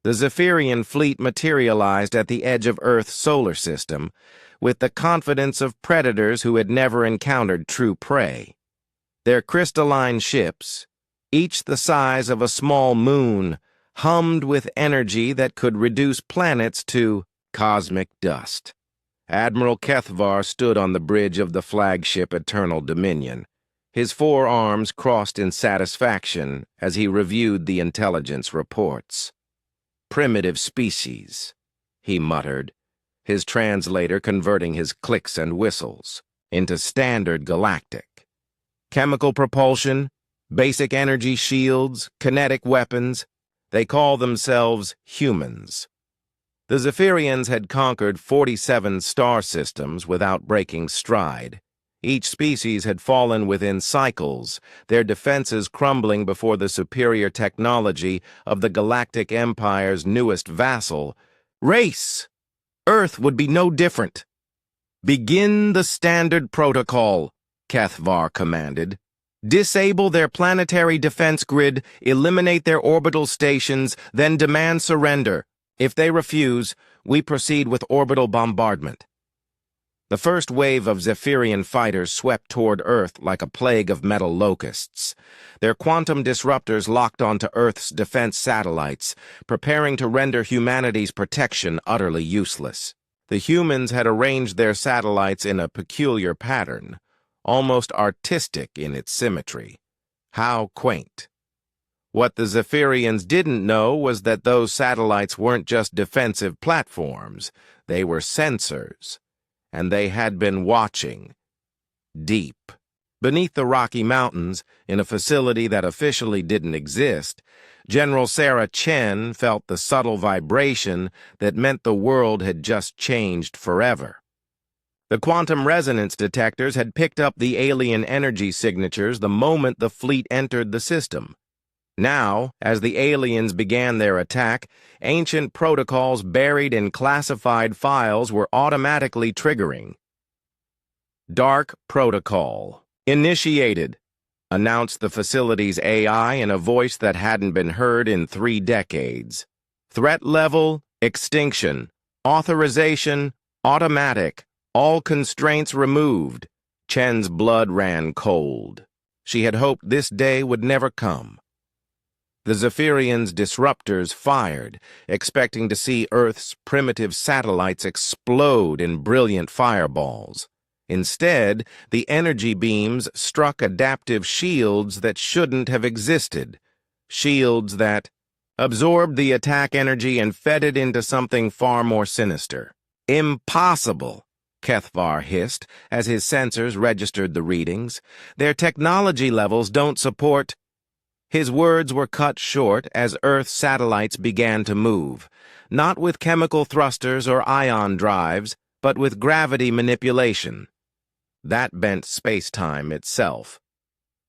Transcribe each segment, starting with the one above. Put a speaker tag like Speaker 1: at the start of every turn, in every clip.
Speaker 1: The Zephyrian fleet materialized at the edge of Earth's solar system with the confidence of predators who had never encountered true prey. Their crystalline ships, each the size of a small moon, hummed with energy that could reduce planets to cosmic dust. Admiral Kethvar stood on the bridge of the flagship Eternal Dominion, his four arms crossed in satisfaction as he reviewed the intelligence reports. "Primitive species," he muttered, his translator converting his clicks and whistles into standard galactic. "Chemical propulsion, basic energy shields, kinetic weapons. They call themselves humans." The Zephyrians had conquered 47 star systems without breaking stride. Each species had fallen within cycles, their defenses crumbling before the superior technology of the Galactic Empire's newest vassal. Race! Earth would be no different. "Begin the standard protocol," Kethvar commanded. "Disable their planetary defense grid, eliminate their orbital stations, then demand surrender. If they refuse, we proceed with orbital bombardment." The first wave of Zephyrian fighters swept toward Earth like a plague of metal locusts. Their quantum disruptors locked onto Earth's defense satellites, preparing to render humanity's protection utterly useless. The humans had arranged their satellites in a peculiar pattern, almost artistic in its symmetry. How quaint. What the Zephyrians didn't know was that those satellites weren't just defensive platforms, they were sensors. And they had been watching. Deep. Beneath the Rocky Mountains, in a facility that officially didn't exist, General Sarah Chen felt the subtle vibration that meant the world had just changed forever. The quantum resonance detectors had picked up the alien energy signatures the moment the fleet entered the system. Now, as the aliens began their attack, ancient protocols buried in classified files were automatically triggering. "Dark Protocol initiated," announced the facility's AI in a voice that hadn't been heard in 3 decades. "Threat level, extinction. Authorization, automatic. All constraints removed." Chen's blood ran cold. She had hoped this day would never come. The Zephyrians' disruptors fired, expecting to see Earth's primitive satellites explode in brilliant fireballs. Instead, the energy beams struck adaptive shields that shouldn't have existed. Shields that absorbed the attack energy and fed it into something far more sinister. "Impossible," Kethvar hissed as his sensors registered the readings. "Their technology levels don't support—" His words were cut short as Earth's satellites began to move, not with chemical thrusters or ion drives, but with gravity manipulation. That bent space-time itself.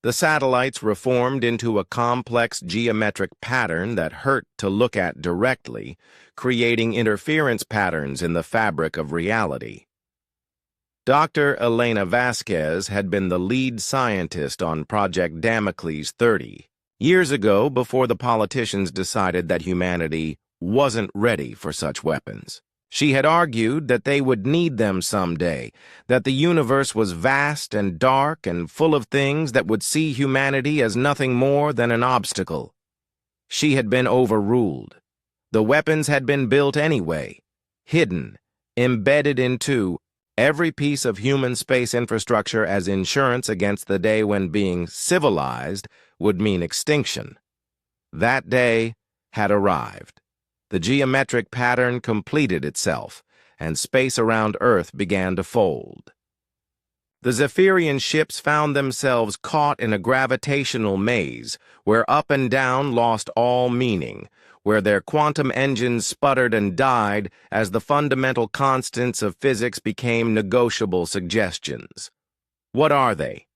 Speaker 1: The satellites reformed into a complex geometric pattern that hurt to look at directly, creating interference patterns in the fabric of reality. Dr. Elena Vasquez had been the lead scientist on Project Damocles 30. Years ago, before the politicians decided that humanity wasn't ready for such weapons. She had argued that they would need them someday, that the universe was vast and dark and full of things that would see humanity as nothing more than an obstacle. She had been overruled. The weapons had been built anyway, hidden, embedded into every piece of human space infrastructure as insurance against the day when being civilized would mean extinction. That day had arrived. The geometric pattern completed itself, and space around Earth began to fold. The Zephyrian ships found themselves caught in a gravitational maze, where up and down lost all meaning, where their quantum engines sputtered and died as the fundamental constants of physics became negotiable suggestions. What are they?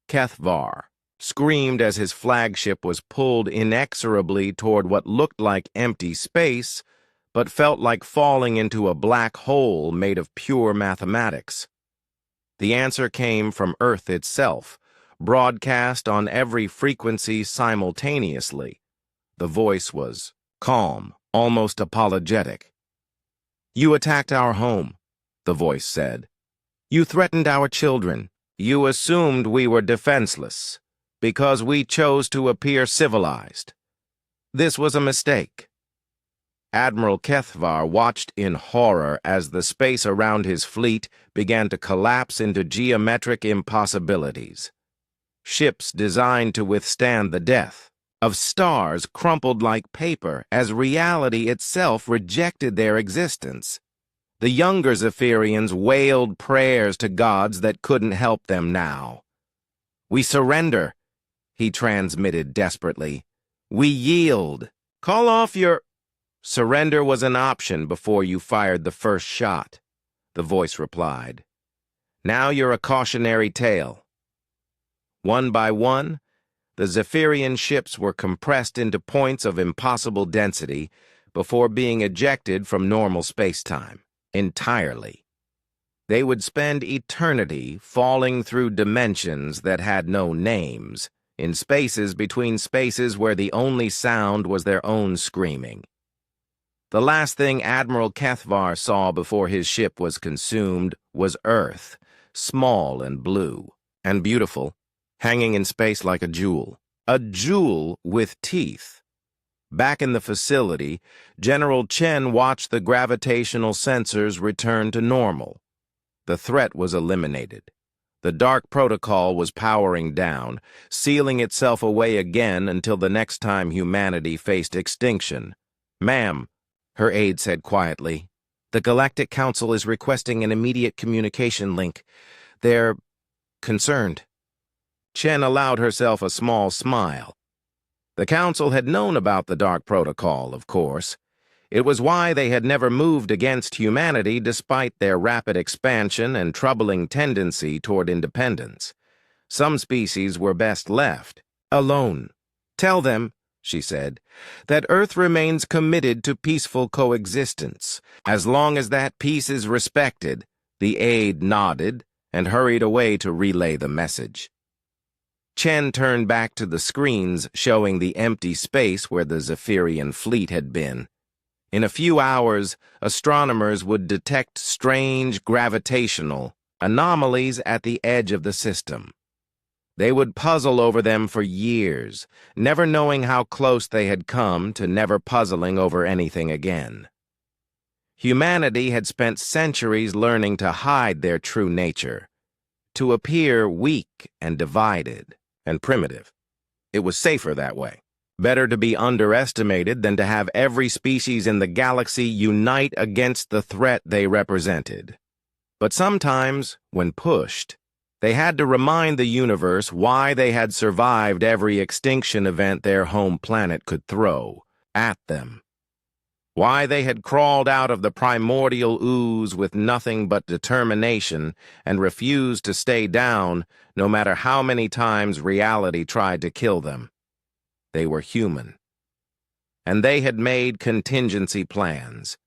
Speaker 1: Kethvar screamed as his flagship was pulled inexorably toward what looked like empty space, but felt like falling into a black hole made of pure mathematics. The answer came from Earth itself, broadcast on every frequency simultaneously. The voice was calm, almost apologetic. "You attacked our home," the voice said. "You threatened our children. You assumed we were defenseless, because we chose to appear civilized. This was a mistake." Admiral Kethvar watched in horror as the space around his fleet began to collapse into geometric impossibilities. Ships designed to withstand the death of stars crumpled like paper as reality itself rejected their existence. The younger Zephyrians wailed prayers to gods that couldn't help them now. "We surrender," he transmitted desperately. "We yield. Call off your—" "Surrender was an option before you fired the first shot," the voice replied. "Now you're a cautionary tale." One by one, the Zephyrian ships were compressed into points of impossible density before being ejected from normal spacetime entirely. They would spend eternity falling through dimensions that had no names, in spaces between spaces where the only sound was their own screaming. The last thing Admiral Kethvar saw before his ship was consumed was Earth, small and blue, and beautiful, hanging in space like a jewel. A jewel with teeth. Back in the facility, General Chen watched the gravitational sensors return to normal. The threat was eliminated. The Dark Protocol was powering down, sealing itself away again until the next time humanity faced extinction. "Ma'am," her aide said quietly, "the Galactic Council is requesting an immediate communication link. They're concerned." Chen allowed herself a small smile. The Council had known about the Dark Protocol, of course. It was why they had never moved against humanity despite their rapid expansion and troubling tendency toward independence. Some species were best left alone. "Tell them," she said, "that Earth remains committed to peaceful coexistence. As long as that peace is respected." The aide nodded and hurried away to relay the message. Chen turned back to the screens showing the empty space where the Zephyrian fleet had been. In a few hours, astronomers would detect strange gravitational anomalies at the edge of the system. They would puzzle over them for years, never knowing how close they had come to never puzzling over anything again. Humanity had spent centuries learning to hide their true nature, to appear weak and divided and primitive. It was safer that way. Better to be underestimated than to have every species in the galaxy unite against the threat they represented. But sometimes, when pushed, they had to remind the universe why they had survived every extinction event their home planet could throw at them. Why they had crawled out of the primordial ooze with nothing but determination and refused to stay down no matter how many times reality tried to kill them. They were human. And they had made contingency plans,